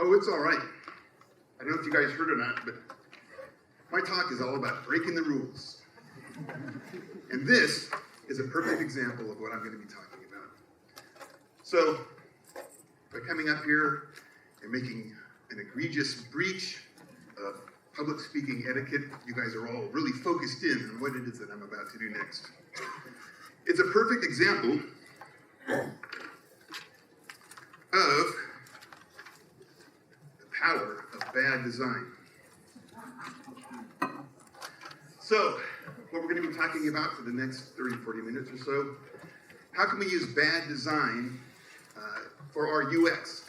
Oh, it's all right. I don't know if you guys heard or not, but my talk is all about breaking the rules. And this is a perfect example of what I'm going to be talking about. So, by coming up here and making an egregious breach of public speaking etiquette, you guys are all really focused in on what it is that I'm about to do next. It's a perfect example of the power of bad design. So, what we're going to be talking about for the next 30, 40 minutes or so, how can we use bad design for our UX?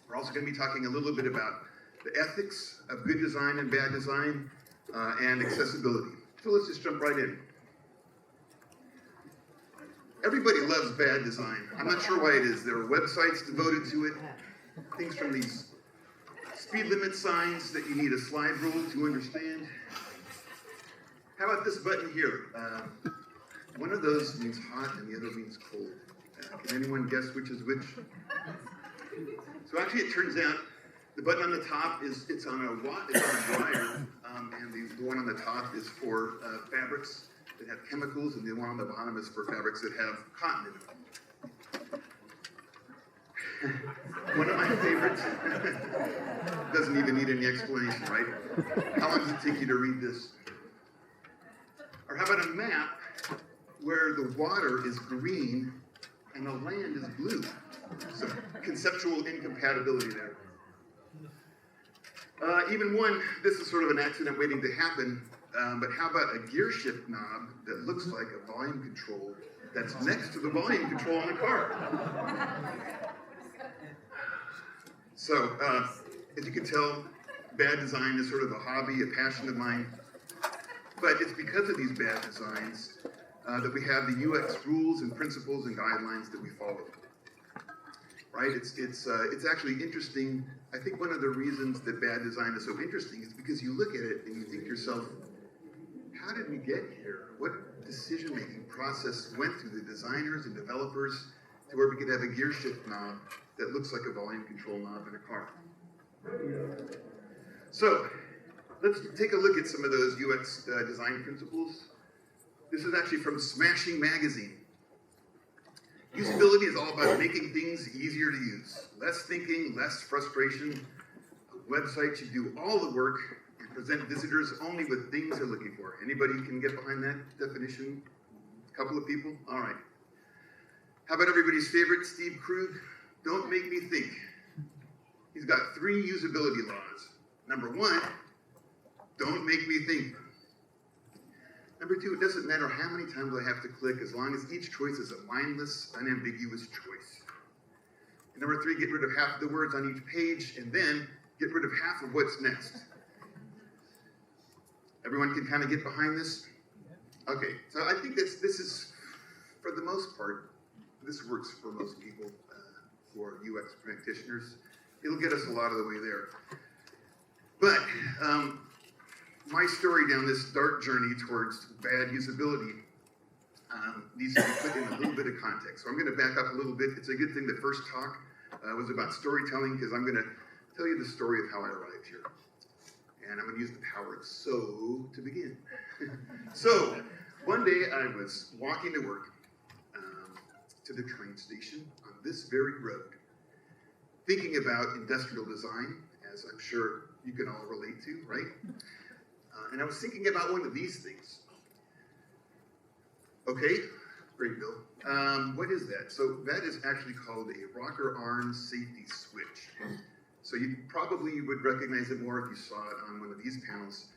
We're also going to be talking a little bit about the ethics of good design and bad design and accessibility. So let's just jump right in. Everybody loves bad design. I'm not sure why it is. There are websites devoted to it. Things from these speed limit signs that you need a slide rule to understand. How about this button here? One of those means hot and the other means cold. Can anyone guess which is which? So actually it turns out the button on the top it's on a wire, and the one on the top is for fabrics that have chemicals, and the one on the bottom is for fabrics that have cotton in them. One of my favorites. Doesn't even need any explanation, right? How long does it take you to read this? Or how about a map where the water is green and the land is blue? So conceptual incompatibility there. Even one, this is sort of an accident waiting to happen, but how about a gear shift knob that looks like a volume control that's next to the volume control on the car? So, as you can tell, bad design is sort of a hobby, a passion of mine. But it's because of these bad designs that we have the UX rules and principles and guidelines that we follow. Right? It's actually interesting. I think one of the reasons that bad design is so interesting is because you look at it and you think to yourself, how did we get here? What decision-making process went through the designers and developers to where we could have a gear shift knob that looks like a volume control knob in a car? So, let's take a look at some of those UX design principles. This is actually from Smashing Magazine. Usability is all about making things easier to use. Less thinking, less frustration. A website should do all the work and present visitors only with things they're looking for. Anybody can get behind that definition? A couple of people? All right. How about everybody's favorite, Steve Krug? Don't make me think. He's got 3 usability laws. Number 1, don't make me think. Number 2, it doesn't matter how many times I have to click as long as each choice is a mindless, unambiguous choice. And number 3, get rid of half the words on each page and then get rid of half of what's next. Everyone can kind of get behind this? Okay, so I think this is, for the most part, this works for most people who are UX practitioners. It'll get us a lot of the way there. But my story down this dark journey towards bad usability needs to be put in a little bit of context. So I'm going to back up a little bit. It's a good thing the first talk was about storytelling, because I'm going to tell you the story of how I arrived here. And I'm going to use the power of so to begin. So, one day I was walking to work to the train station on this very road, thinking about industrial design, as I'm sure you can all relate to, right? And I was thinking about one of these things. Okay, great, Bill. What is that? So that is actually called a rocker arm safety switch. So you probably would recognize it more if you saw it on one of these panels.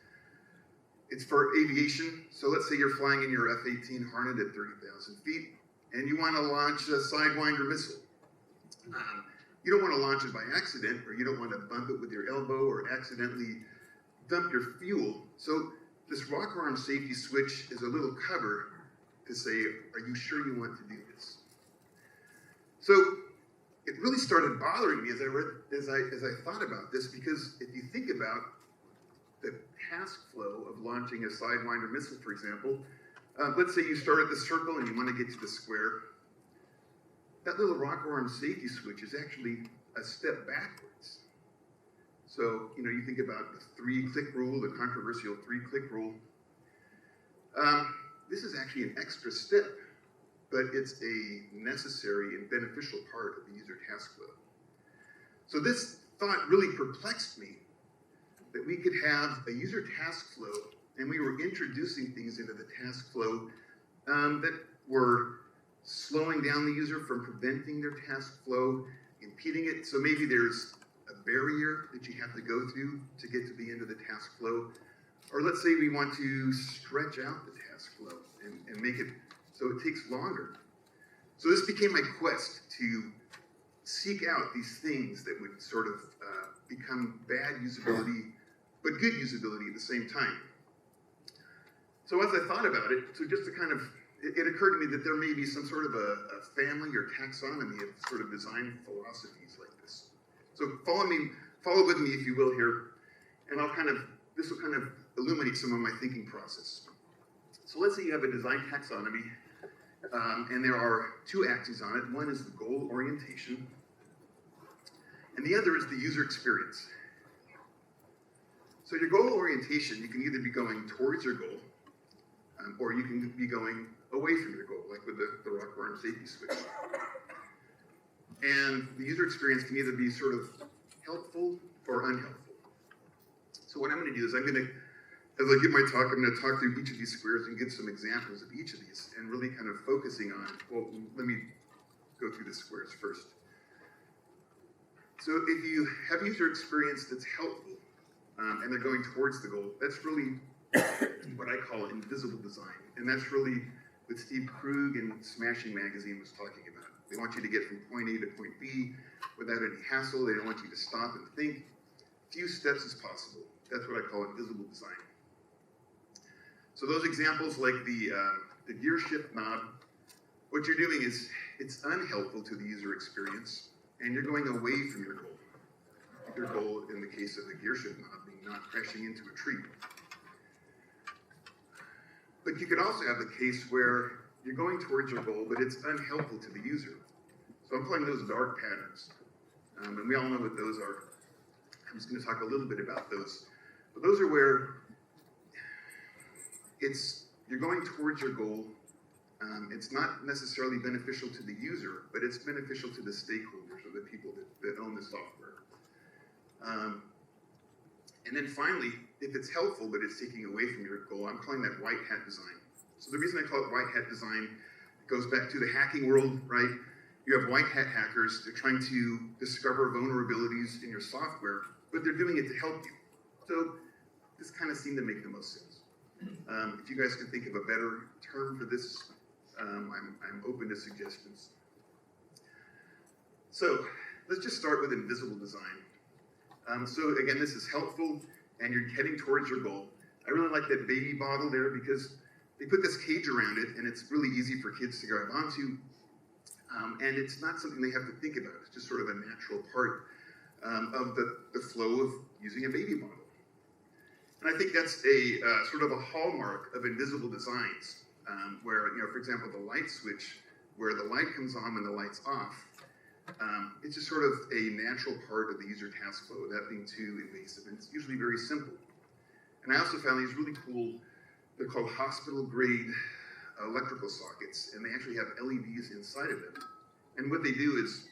It's for aviation. So let's say you're flying in your F-18 Hornet at 30,000 feet, and you want to launch a Sidewinder missile. You don't want to launch it by accident, or you don't want to bump it with your elbow or accidentally dump your fuel. So this rocker arm safety switch is a little cover to say, are you sure you want to do this? So it really started bothering me as I thought about this, because if you think about the task flow of launching a Sidewinder missile, for example, let's say you start at the circle and you want to get to the square. That little rocker arm safety switch is actually a step backwards. So, you think about the 3-click rule, the controversial 3-click rule. This is actually an extra step, but it's a necessary and beneficial part of the user task flow. So this thought really perplexed me, that we could have a user task flow, and we were introducing things into the task flow that were slowing down the user from preventing their task flow, impeding it. So maybe there's a barrier that you have to go through to get to the end of the task flow. Or let's say we want to stretch out the task flow and make it so it takes longer. So this became my quest to seek out these things that would sort of become bad usability, but good usability at the same time. So as I thought about it, so just to kind of, it occurred to me that there may be some sort of a family or taxonomy of sort of design philosophies like this. So follow with me if you will here, and this will kind of illuminate some of my thinking process. So let's say you have a design taxonomy, and there are 2 axes on it. One is the goal orientation, and the other is the user experience. So your goal orientation, you can either be going towards your goal, or you can be going away from your goal, like with the rocker arm safety switch. And the user experience can either be sort of helpful or unhelpful. So what I'm going to do is as I give my talk, I'm going to talk through each of these squares and give some examples of each of these, and really kind of focusing on, well, let me go through the squares first. So if you have user experience that's helpful, and they're going towards the goal, that's really what I call invisible design. And that's really what Steve Krug in Smashing Magazine was talking about. They want you to get from point A to point B without any hassle. They don't want you to stop and think. Few steps as possible. That's what I call invisible design. So those examples like the gear shift knob, what you're doing is it's unhelpful to the user experience, and you're going away from your goal. Your goal in the case of the gear shift knob being not crashing into a tree. But you could also have the case where you're going towards your goal, but it's unhelpful to the user. So I'm calling those dark patterns. And we all know what those are. I'm just going to talk a little bit about those. But those are where you're going towards your goal. It's not necessarily beneficial to the user, but it's beneficial to the stakeholders or the people that own the software. And then finally, if it's helpful, but it's taking away from your goal, I'm calling that white hat design. So the reason I call it white hat design, it goes back to the hacking world, right? You have white hat hackers, they're trying to discover vulnerabilities in your software, but they're doing it to help you. So this kind of seemed to make the most sense. If you guys can think of a better term for this, I'm open to suggestions. So let's just start with invisible design. So again, this is helpful, and you're heading towards your goal. I really like that baby bottle there because they put this cage around it, and it's really easy for kids to grab onto. And it's not something they have to think about. It's just sort of a natural part of the flow of using a baby bottle. And I think that's a sort of a hallmark of invisible designs, where, for example, the light switch, where the light comes on when the light's off, it's just sort of a natural part of the user task flow without being too invasive, and it's usually very simple. And I also found these really cool, they're called hospital-grade electrical sockets, and they actually have LEDs inside of them. And what they do is,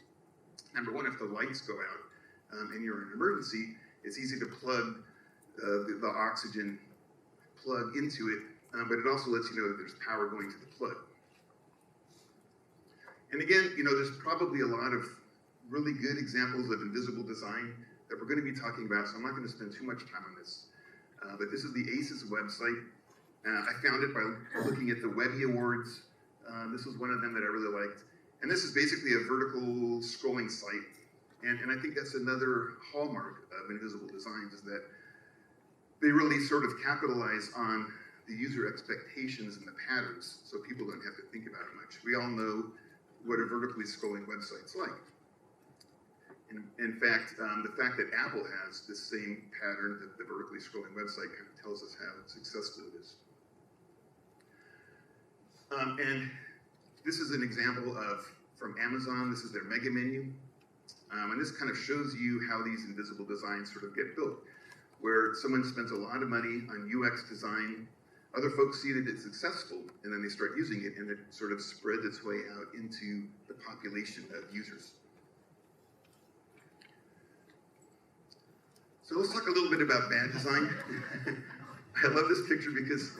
number one, if the lights go out and you're in an emergency, it's easy to plug the oxygen plug into it, but it also lets you know that there's power going to the plug. And again, there's probably a lot of really good examples of invisible design that we're going to be talking about, so I'm not going to spend too much time on this. But this is the ACES website. I found it by looking at the Webby Awards. This was one of them that I really liked. And this is basically a vertical scrolling site. And I think that's another hallmark of invisible designs, is that they really sort of capitalize on the user expectations and the patterns, so people don't have to think about it much. We all know what a vertically scrolling website's like. In fact, the fact that Apple has the same pattern that the vertically scrolling website kind of tells us how successful it is. And this is an example from Amazon. This is their mega menu. And this kind of shows you how these invisible designs sort of get built, where someone spends a lot of money on UX design, other folks see that it's successful, and then they start using it, and it sort of spreads its way out into the population of users. So let's talk a little bit about bad design. I love this picture because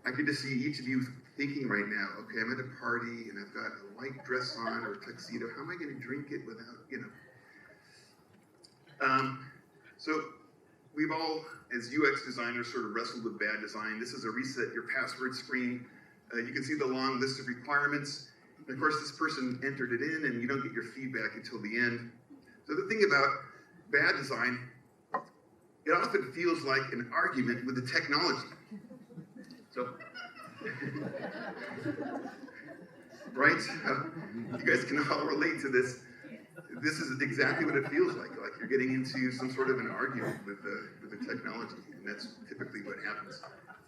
I can just see each of you thinking right now, okay, I'm at a party and I've got a white dress on or a tuxedo. How am I going to drink it without, So we've all, as UX designers, sort of wrestled with bad design. This is a reset your password screen. You can see the long list of requirements. And of course, this person entered it in and you don't get your feedback until the end. So the thing about bad design, it often feels like an argument with the technology. So, right? You guys can all relate to this. This is exactly what it feels like you're getting into some sort of an argument with the technology, and that's typically what happens.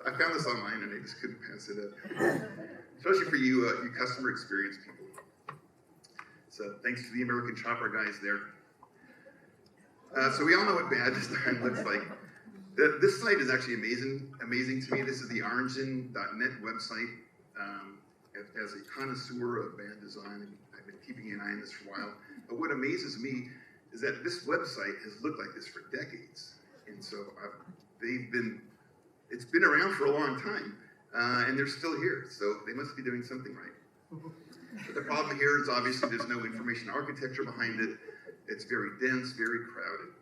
I found this online and I just couldn't pass it up, especially for you, you customer experience people. So thanks to the American Chopper guys there. So we all know what bad design looks like. This site is actually amazing to me. This is the origin.net website. As a connoisseur of bad design, I've been keeping an eye on this for a while. But what amazes me is that this website has looked like this for decades. And so it's been around for a long time, and they're still here. So they must be doing something right. But the problem here is obviously there's no information architecture behind it. It's very dense, very crowded.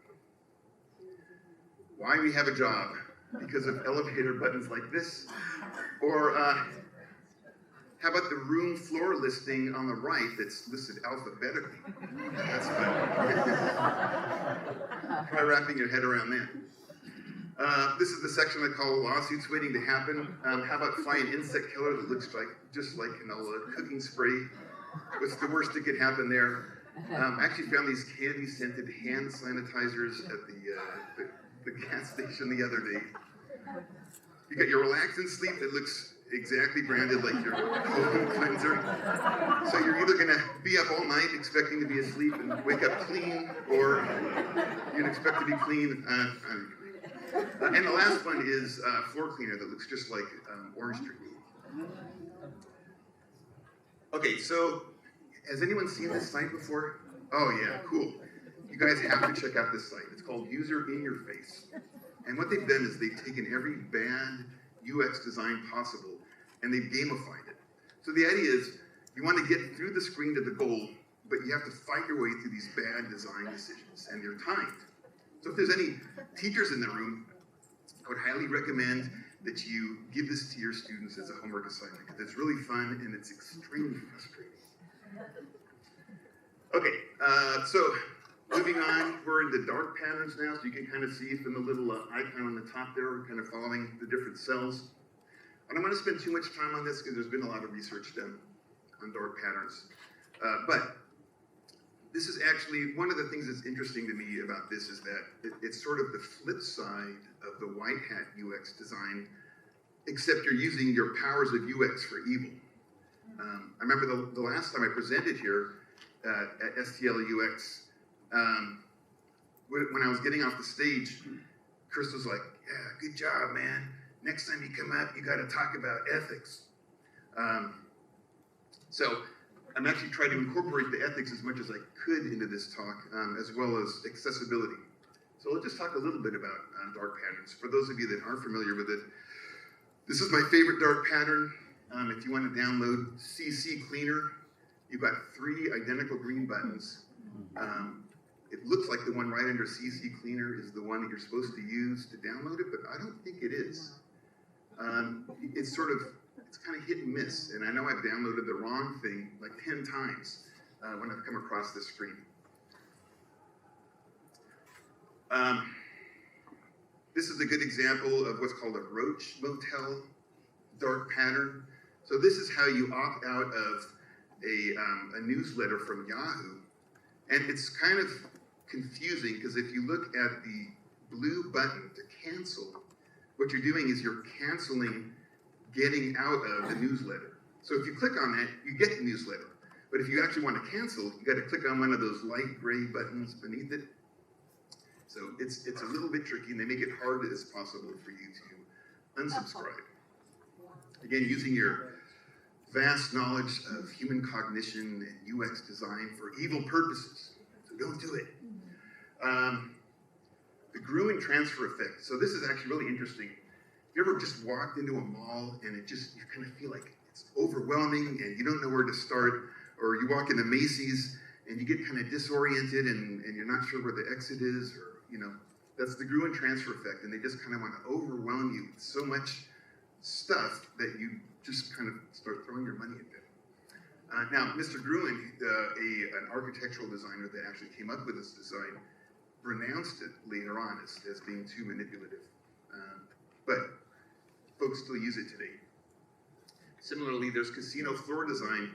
Why we have a job? Because of elevator buttons like this? Or how about the room floor listing on the right that's listed alphabetically? That's fun. Try wrapping your head around that. This is the section I call lawsuits waiting to happen. How about find insect killer that looks just like cooking spray? What's the worst that could happen there? I actually found these candy-scented hand sanitizers at the gas station the other day. You got your relax and sleep that looks exactly branded like your home cleanser. So you're either going to be up all night expecting to be asleep and wake up clean, or you'd expect to be clean. And the last one is floor cleaner that looks just like orange tree. Okay, so has anyone seen this site before? Oh yeah, cool. You guys have to check out this site. It's called User in Your Face. And what they've done is they've taken every bad UX design possible and they've gamified it. So the idea is you want to get through the screen to the goal, but you have to fight your way through these bad design decisions, and they're timed. So if there's any teachers in the room, I would highly recommend that you give this to your students as a homework assignment, because it's really fun and it's extremely frustrating. Okay, so moving on, we're into dark patterns now, so you can kind of see from the little icon on the top there, we're kind of following the different cells. I don't want to spend too much time on this because there's been a lot of research done on dark patterns. But this is actually, one of the things that's interesting to me about this is that it's sort of the flip side of the white hat UX design, except you're using your powers of UX for evil. I remember the last time I presented here at STLX, when I was getting off the stage, Chris was like, yeah, good job, man. Next time you come up, you got to talk about ethics. So I'm actually trying to incorporate the ethics as much as I could into this talk, as well as accessibility. So let's just talk a little bit about dark patterns. For those of you that aren't familiar with it, this is my favorite dark pattern. If you want to download CC Cleaner, you've got 3 identical green buttons. It looks like the one right under CC Cleaner is the one that you're supposed to use to download it, but I don't think it is. It's kind of hit and miss, and I know I've downloaded the wrong thing like 10 times when I've come across this screen. This is a good example of what's called a roach motel dark pattern. So this is how you opt out of a newsletter from Yahoo. And it's kind of confusing because if you look at the blue button to cancel, what you're doing is you're canceling getting out of the newsletter. So if you click on that, you get the newsletter. But if you actually want to cancel, you got to click on one of those light gray buttons beneath it. So it's a little bit tricky, and they make it hard as possible for you to unsubscribe. Again, using your vast knowledge of human cognition and UX design for evil purposes. So don't do it. The Gruen transfer effect. So this is actually really interesting. Have you ever just walked into a mall and you kind of feel like it's overwhelming and you don't know where to start, or you walk into Macy's and you get kind of disoriented and you're not sure where the exit is, or, that's the Gruen transfer effect, and they just kind of want to overwhelm you with so much stuff that you just kind of start throwing your money at them. Now, Mr. Gruen, an architectural designer that actually came up with this design, renounced it later on as being too manipulative. But folks still use it today. Similarly, there's casino floor design.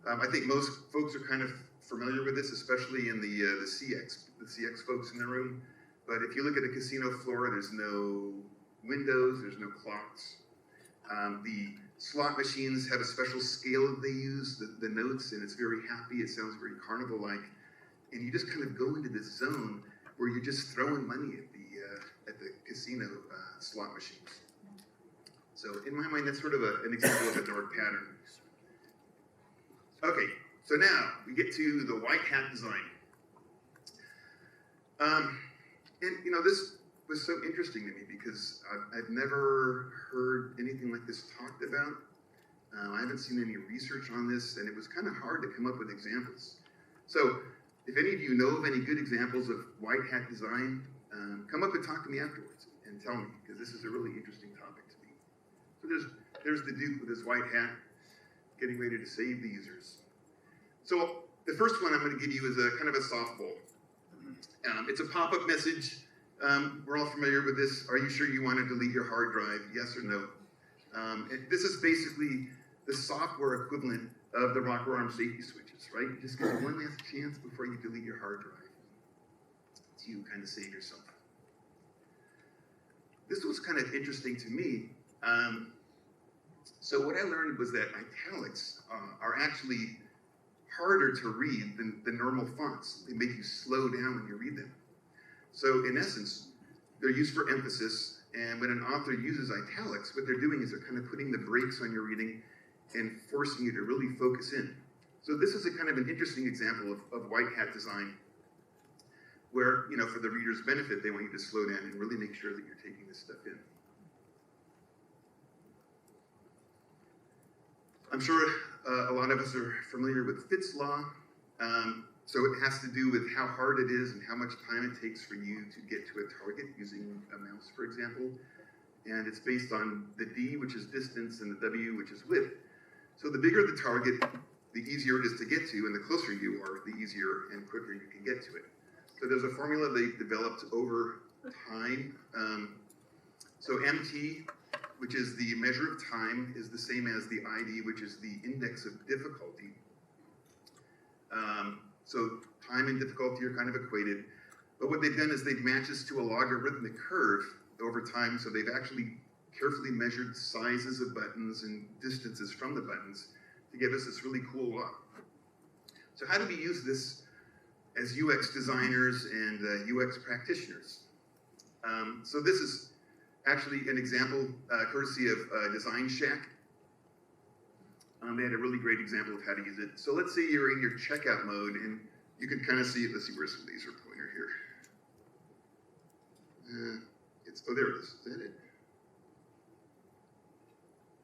I think most folks are kind of familiar with this, especially in the CX folks in the room. But if you look at a casino floor, there's no windows, there's no clocks. The slot machines have a special scale that they use, the notes, and it's very happy. It sounds very carnival-like. And you just kind of go into this zone where you're just throwing money at the casino slot machines. So in my mind, that's sort of an example of a dark pattern. Okay, so now we get to the white hat design. And this was so interesting to me because I've never heard anything like this talked about. I haven't seen any research on this, and it was kind of hard to come up with examples. So if any of you know of any good examples of white hat design, come up and talk to me afterwards and tell me, because this is a really interesting topic to me. So there's the Duke with his white hat, getting ready to save the users. So the first one I'm going to give you is a kind of a softball. It's a pop-up message. We're all familiar with this. Are you sure you want to delete your hard drive? Yes or no? This is basically the software equivalent of the rocker arm safety switches, right? You just get one last chance before you delete your hard drive to kind of save yourself. This was kind of interesting to me. So what I learned was that italics are actually harder to read than the normal fonts. They make you slow down when you read them. So in essence, they're used for emphasis, and when an author uses italics, what they're doing is they're kind of putting the brakes on your reading and forcing you to really focus in. So this is a kind of an interesting example of white hat design, where, for the reader's benefit, they want you to slow down and really make sure that you're taking this stuff in. I'm sure a lot of us are familiar with Fitts law. So it has to do with how hard it is and how much time it takes for you to get to a target using a mouse, for example. And it's based on the D, which is distance, and the W, which is width. So the bigger the target, the easier it is to get to, and the closer you are, the easier and quicker you can get to it. So there's a formula they developed over time. So MT, which is the measure of time, is the same as the ID, which is the index of difficulty. So time and difficulty are kind of equated. But what they've done is they've matched this to a logarithmic curve over time. So they've actually carefully measured sizes of buttons and distances from the buttons to give us this really cool law. So how do we use this as UX designers and UX practitioners? So this is actually an example courtesy of Design Shack. They had a really great example of how to use it. So let's say you're in your checkout mode, and you can kind of see it. Let's see, where's the laser pointer here? Oh, there it is. Is that it?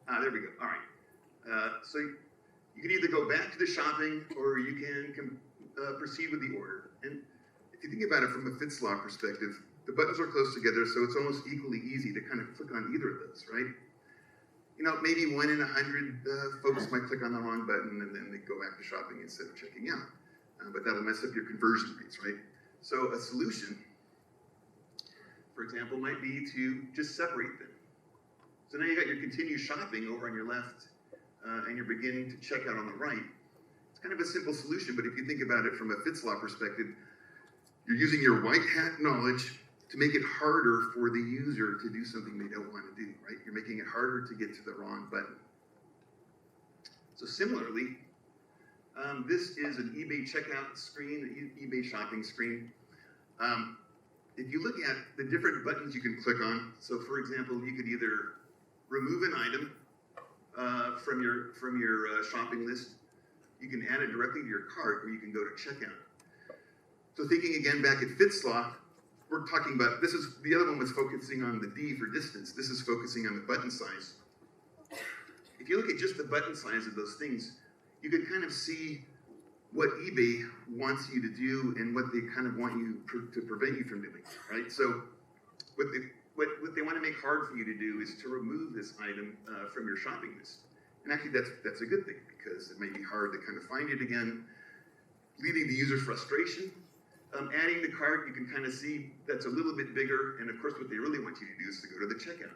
There we go. All right. So you can either go back to the shopping, or you can proceed with the order. And if you think about it from a Fitts law perspective, the buttons are close together, so it's almost equally easy to kind of click on either of those, right? Maybe 1 in 100 folks might click on the wrong button and then they go back to shopping instead of checking out. But that'll mess up your conversion rates, right? So a solution, for example, might be to just separate them. So now you got your continue shopping over on your left, and you're beginning to check out on the right. It's kind of a simple solution, but if you think about it from a Fitts law perspective, you're using your white hat knowledge to make it harder for the user to do something they don't want to do, right? You're making it harder to get to the wrong button. So similarly, This is an eBay checkout screen, eBay shopping screen. If you look at the different buttons you can click on, so for example, you could either remove an item from your shopping list. You can add it directly to your cart, or you can go to checkout. So thinking again back at Fitzlaw, we're talking about, the other one was focusing on the D for distance. This is focusing on the button size. If you look at just the button size of those things, you can kind of see what eBay wants you to do and what they kind of want you to prevent you from doing, right? So what they want to make hard for you to do is to remove this item from your shopping list. And actually that's a good thing, because it may be hard to kind of find it again, leading to user frustration. Adding the cart, you can kind of see that's a little bit bigger, and of course what they really want you to do is to go to the checkout.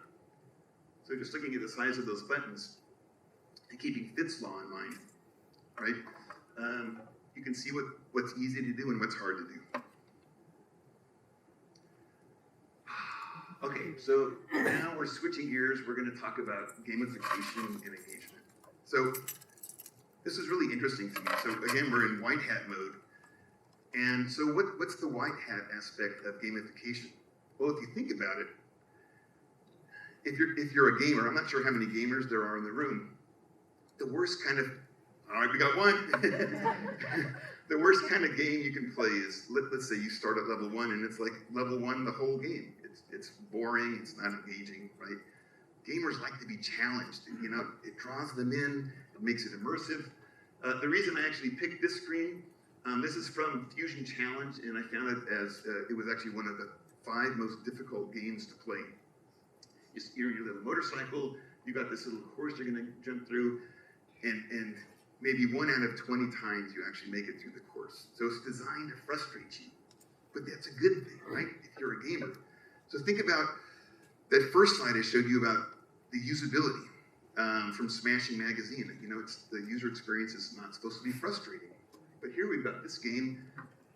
So just looking at the size of those buttons and keeping Fitzlaw in mind, right? You can see what's easy to do and what's hard to do. Okay, so now we're switching gears. We're going to talk about gamification and engagement. So this is really interesting to me. So again, we're in white hat mode. And so what's the white hat aspect of gamification? Well, if you think about it, if you're a gamer, I'm not sure how many gamers there are in the room, the worst kind of, all right, we got one. The worst kind of game you can play is, let's say you start at level 1 and it's like level 1 the whole game. It's boring, it's not engaging, right? Gamers like to be challenged. You know, it draws them in, it makes it immersive. The reason I actually picked this screen, this is from Fusion Challenge, and I found it as, it was actually one of the 5 most difficult games to play. You're your little motorcycle, you got this little course you're gonna jump through, and maybe 1 out of 20 times you actually make it through the course. So it's designed to frustrate you, but that's a good thing, right? If you're a gamer. So think about that first slide I showed you about the usability from Smashing Magazine. You know, the user experience is not supposed to be frustrating. But here we've got this game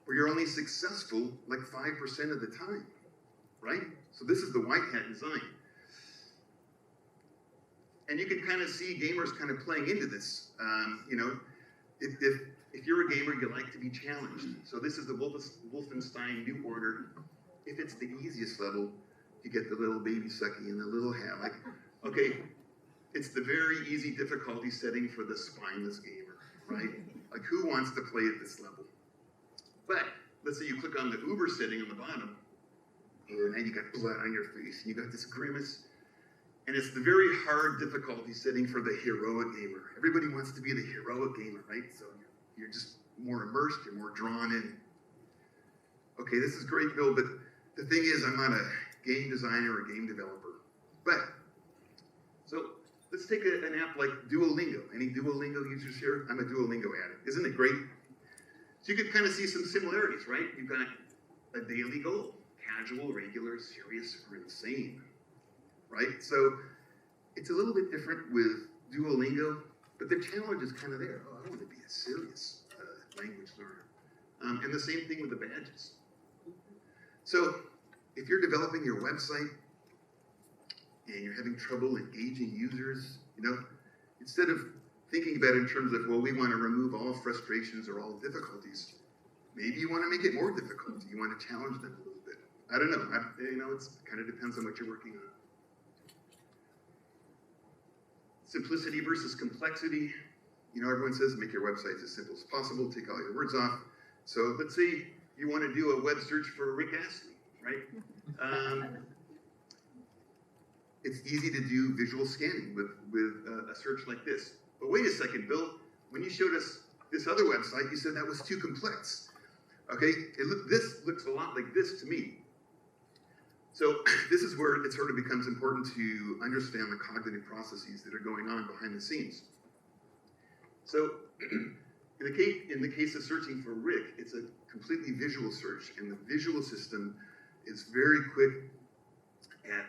where you're only successful like 5% of the time, right? So this is the white hat design. And you can kind of see gamers kind of playing into this. You know, if you're a gamer, you like to be challenged. So this is the Wolfenstein New Order. If it's the easiest level, you get the little baby sucky and the little hat. Like, okay, it's the very easy difficulty setting for the spineless gamer, right? Like, who wants to play at this level? But let's say you click on the Uber setting on the bottom, and then you got blood on your face, and you got this grimace, and it's the very hard difficulty setting for the heroic gamer. Everybody wants to be the heroic gamer, right? So you're just more immersed, you're more drawn in. Okay, this is great, Bill, but the thing is, I'm not a game designer or a game developer. But, so let's take an app like Duolingo. Any Duolingo users here? I'm a Duolingo addict. Isn't it great? So you can kind of see some similarities, right? You've got a daily goal: casual, regular, serious, or insane, right? So it's a little bit different with Duolingo, but the challenge is kind of there. Oh, I want to be a serious language learner. And the same thing with the badges. So if you're developing your website and you're having trouble engaging users, you know, instead of thinking about it in terms of, well, we want to remove all frustrations or all difficulties, maybe you want to make it more difficult. You want to challenge them a little bit. I don't know. You know, it kind of depends on what you're working on. Simplicity versus complexity. You know, everyone says make your websites as simple as possible, take all your words off. So let's say you want to do a web search for Rick Astley, right? It's easy to do visual scanning with a search like this. But wait a second, Bill, when you showed us this other website, you said that was too complex. Okay, this looks a lot like this to me. So this is where it sort of becomes important to understand the cognitive processes that are going on behind the scenes. So in the case of searching for Rick, it's a completely visual search, and the visual system is very quick at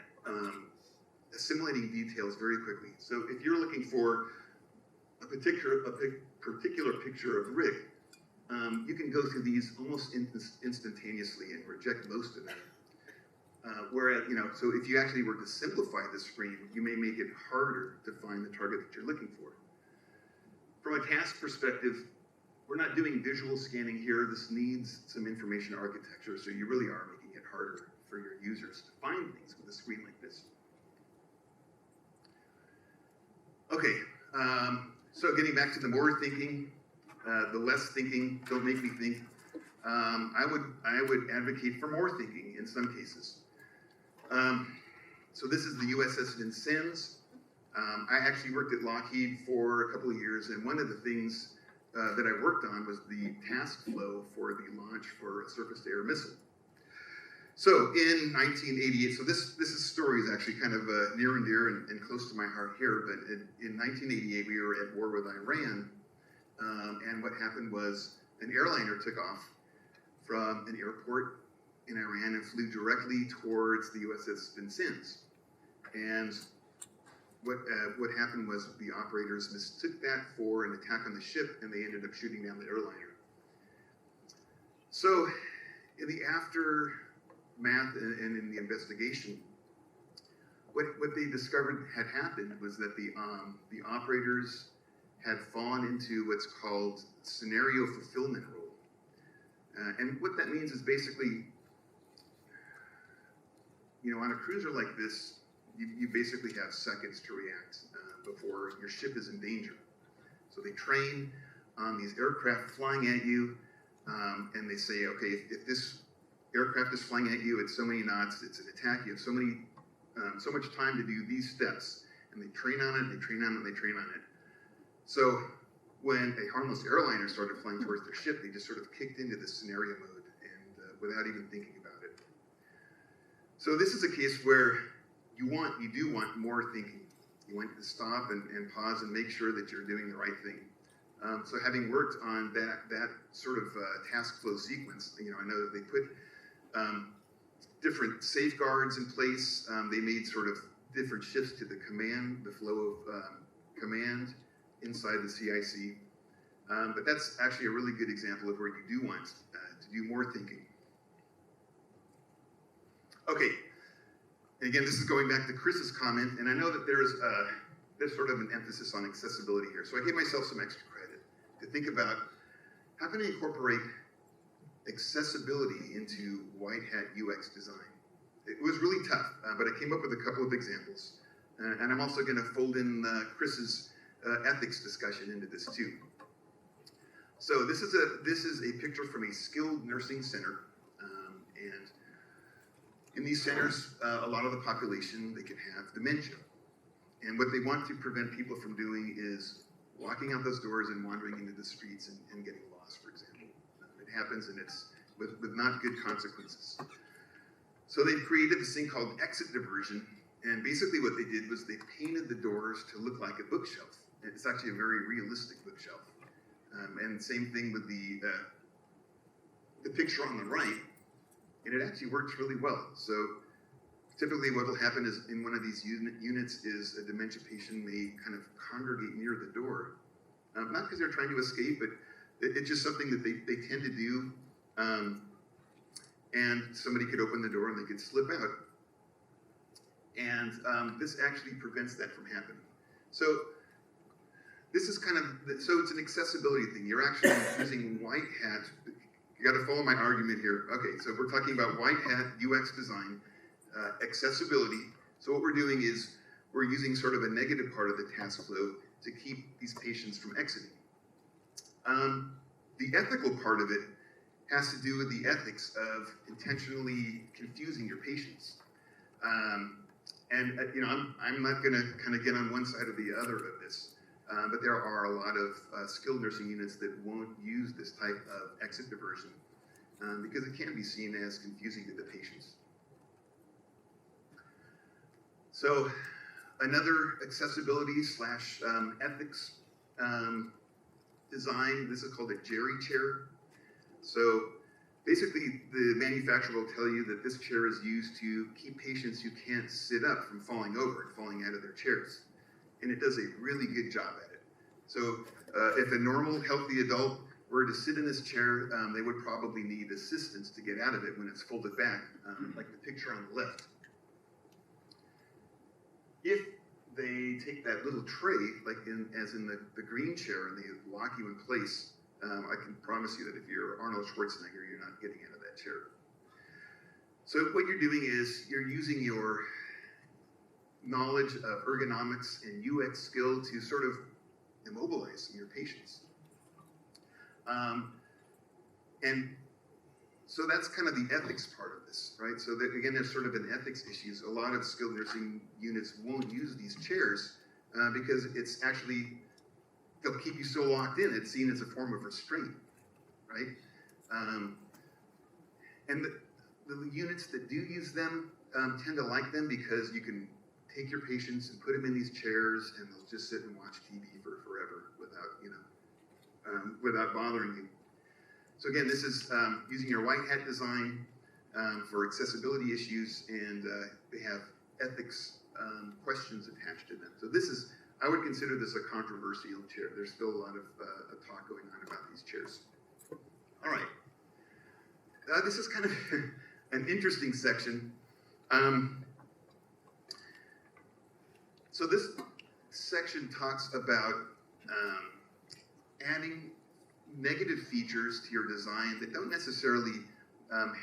assimilating details very quickly. So if you're looking for a particular picture of Rick, you can go through these almost instantaneously and reject most of them. Whereas, you know, so if you actually were to simplify the screen, you may make it harder to find the target that you're looking for. From a task perspective, we're not doing visual scanning here. This needs some information architecture, so you really are making it harder for your users to find things with a screen like this. Okay, so getting back to the more thinking, the less thinking, don't make me think. I would advocate for more thinking in some cases. So this is the USS Vincennes. I actually worked at Lockheed for a couple of years, and one of the things that I worked on was the task flow for the launch for a surface-to-air missile. So in 1988, so this story is actually kind of near and dear and close to my heart here, but in 1988 we were at war with Iran, and what happened was an airliner took off from an airport in Iran and flew directly towards the USS Vincennes. And what happened was the operators mistook that for an attack on the ship, and they ended up shooting down the airliner. So in the aftermath and in the investigation, what they discovered had happened was that the operators had fallen into what's called scenario fulfillment role. And what that means is basically, on a cruiser like this, you basically have seconds to react before your ship is in danger. So they train on these aircraft flying at you, and they say, okay, if this aircraft is flying at you at so many knots, it's an attack, you have so much time to do these steps, and they train on it, they train on it, they train on it. So when a harmless airliner started flying towards their ship, they just sort of kicked into this scenario mode and without even thinking about it. So this is a case where you do want more thinking. You want to stop and pause and make sure that you're doing the right thing. So having worked on that sort of task flow sequence, I know that they put different safeguards in place. They made sort of different shifts to the flow of command inside the CIC. But that's actually a really good example of where you do want to do more thinking. Okay. And again, this is going back to Chris's comment, and I know that there's sort of an emphasis on accessibility here. So I gave myself some extra credit to think about how can I incorporate accessibility into white hat UX design. It was really tough, but I came up with a couple of examples. And I'm also going to fold in Chris's ethics discussion into this too. So this is a picture from a skilled nursing center, and in these centers, a lot of the population, they can have dementia. And what they want to prevent people from doing is walking out those doors and wandering into the streets and getting lost, for example. It happens, and it's with not good consequences. So they've created this thing called exit diversion, and basically what they did was they painted the doors to look like a bookshelf. It's actually a very realistic bookshelf. And same thing with the picture on the right. And it actually works really well. So typically what will happen is in one of these units is a dementia patient may kind of congregate near the door. Not because they're trying to escape, but it's just something that they tend to do. And somebody could open the door and they could slip out. And this actually prevents that from happening. So this is so it's an accessibility thing. You're actually using white hat. You got to follow my argument here. Okay, so we're talking about white hat UX design, accessibility. So what we're doing is we're using sort of a negative part of the task flow to keep these patients from exiting. The ethical part of it has to do with the ethics of intentionally confusing your patients. I'm not going to kind of get on one side or the other of this. But there are a lot of skilled nursing units that won't use this type of exit diversion because it can be seen as confusing to the patients. So another accessibility / ethics design, this is called a Jerry chair. So basically the manufacturer will tell you that this chair is used to keep patients who can't sit up from falling over and falling out of their chairs. And it does a really good job at it. So if a normal, healthy adult were to sit in this chair, they would probably need assistance to get out of it when it's folded back, like the picture on the left. If they take that little tray, like as in the green chair, and they lock you in place, I can promise you that if you're Arnold Schwarzenegger, you're not getting out of that chair. So what you're doing is you're using your knowledge of ergonomics and UX skill to sort of immobilize your patients. And so that's kind of the ethics part of this, right? So that, again, there's sort of an ethics issues. A lot of skilled nursing units won't use these chairs because it's actually, they'll keep you so locked in, it's seen as a form of restraint, right? And the units that do use them tend to like them because you can take your patients and put them in these chairs and they'll just sit and watch TV for forever without, without bothering you. So again, this is using your white hat design for accessibility issues, and they have ethics questions attached to them. So this is, I would consider this a controversial chair. There's still a lot of talk going on about these chairs. All right. This is kind of an interesting section. So this section talks about adding negative features to your design that don't necessarily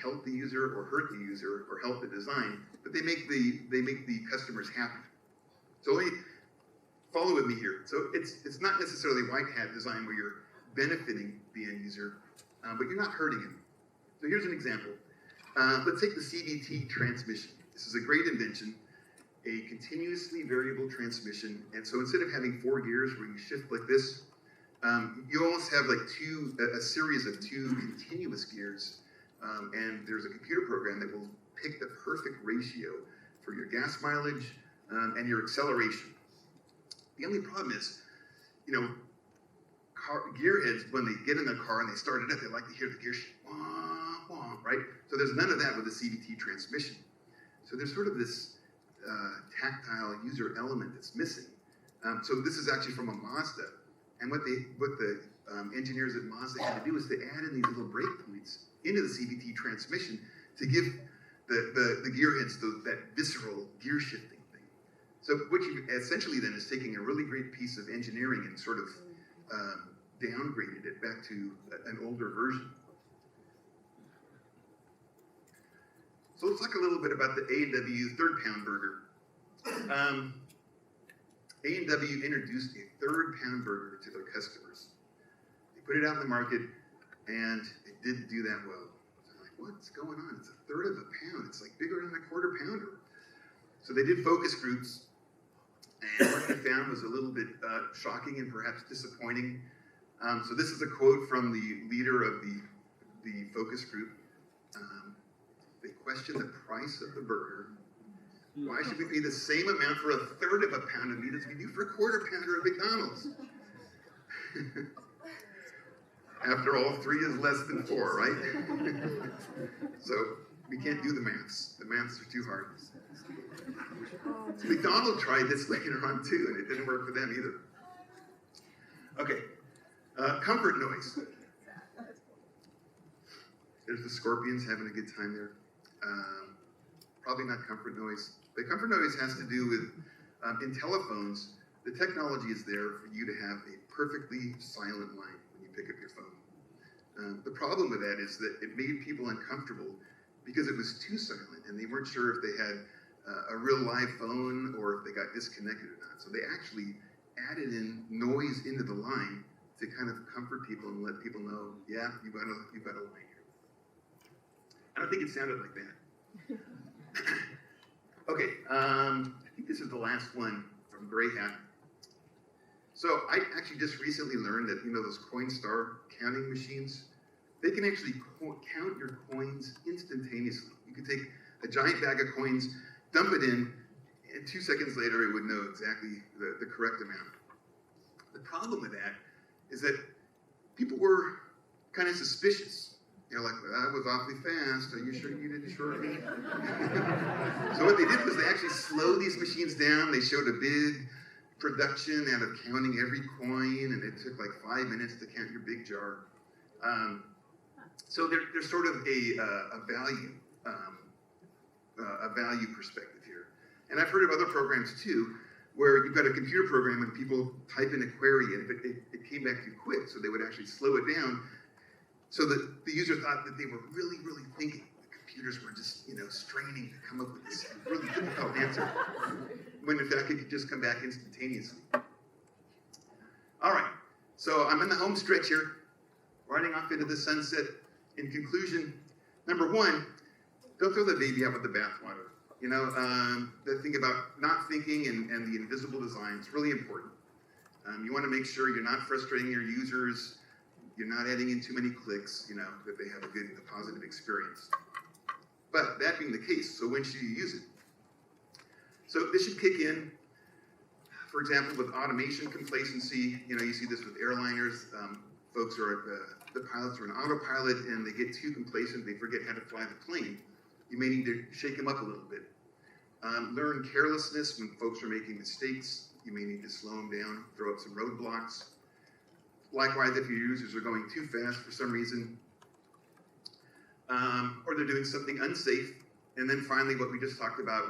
help the user or hurt the user or help the design, but they make the customers happy. So let me follow with me here. So it's not necessarily white hat design where you're benefiting the end user, but you're not hurting him. So here's an example. Let's take the CVT transmission. This is a great invention, a continuously variable transmission. And so instead of having 4 gears where you shift like this, you almost have like a series of 2 continuous gears. And there's a computer program that will pick the perfect ratio for your gas mileage and your acceleration. The only problem is, you know, gearheads, when they get in the car and they start it up, they like to hear the gear wah, wah, right? So there's none of that with the CVT transmission. So there's sort of this tactile user element that's missing. So this is actually from a Mazda. And what the engineers at Mazda had to do is to add in these little breakpoints into the CVT transmission to give the gearheads that visceral gear shifting thing. So what you essentially then is taking a really great piece of engineering and sort of downgraded it back to an older version. So let's talk a little bit about the A&W third-pound burger. A&W introduced a third-pound burger to their customers. They put it out in the market, and it didn't do that well. They're like, what's going on? It's 1/3 of a pound. It's like bigger than a 1/4 pounder. So they did focus groups, and what they found was a little bit shocking and perhaps disappointing. So this is a quote from the leader of the focus group. They questioned the price of the burger. Why should we pay the same amount for 1/3 of a pound of meat as we do for a 1/4 pounder at McDonald's? After all, 3 is less than 4, right? So we can't do the maths. The maths are too hard. So McDonald's tried this later on too, and it didn't work for them either. Okay, comfort noise. There's the scorpions having a good time there. Probably not comfort noise. The comfort noise has to do with, in telephones, the technology is there for you to have a perfectly silent line when you pick up your phone. The problem with that is that it made people uncomfortable because it was too silent and they weren't sure if they had a real live phone or if they got disconnected or not. So they actually added in noise into the line to kind of comfort people and let people know, yeah, you've got a line here. I don't think it sounded like that. Okay, I think this is the last one from Gray Hat. So I actually just recently learned that, you know, those Coinstar counting machines, they can actually count your coins instantaneously. You could take a giant bag of coins, dump it in, and 2 seconds later it would know exactly the correct amount. The problem with that is that people were kind of suspicious. You know, like, well, that was awfully fast. Are you sure you didn't short me? So what they did was they actually slowed these machines down. They showed a big production out of counting every coin, and it took like 5 minutes to count your big jar. So there's sort of a value perspective here. And I've heard of other programs too where you've got a computer program and people type in a query and it came back too quick, so they would actually slow it down so that the user thought that they were really, really thinking. The computers were just, straining to come up with this really difficult answer, when in fact it could just come back instantaneously. All right, so I'm in the home stretch here, riding off into the sunset. In conclusion, number one, don't throw the baby out with the bathwater. The thing about not thinking and the invisible design is really important. You want to make sure you're not frustrating your users, you're not adding in too many clicks, that they have a positive experience. But that being the case, so when should you use it? So this should kick in, for example, with automation complacency. You see this with airliners. Folks the pilots are in autopilot and they get too complacent, they forget how to fly the plane. You may need to shake them up a little bit. Learn carelessness when folks are making mistakes. You may need to slow them down, throw up some roadblocks. Likewise, if your users are going too fast for some reason, or they're doing something unsafe. And then finally, what we just talked about,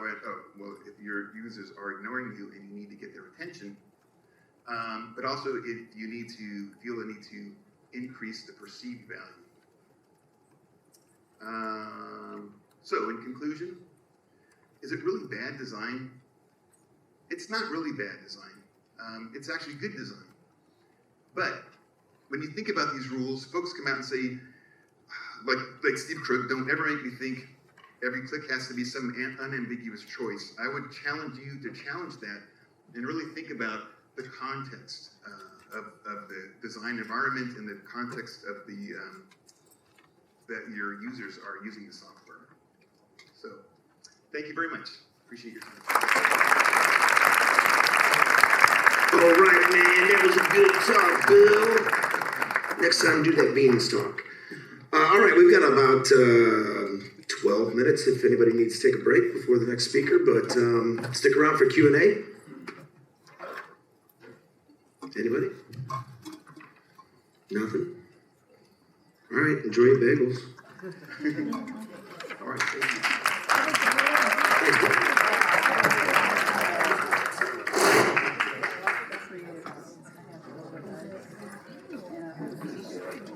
if your users are ignoring you and you need to get their attention, but also if you feel the need to increase the perceived value. So in conclusion, is it really bad design? It's not really bad design. It's actually good design. But when you think about these rules, folks come out and say, like Steve Krug, don't ever make me think every click has to be some unambiguous choice. I would challenge you to challenge that and really think about the context of the design environment and the context of that your users are using the software. So, thank you very much. Appreciate your time. All right, man, that was a good talk, Bill. Next time, do that beanstalk. All right, we've got about 12 minutes if anybody needs to take a break before the next speaker, but stick around for Q&A. Anybody? Nothing? All right, enjoy your bagels. All right, thank you. Thank you.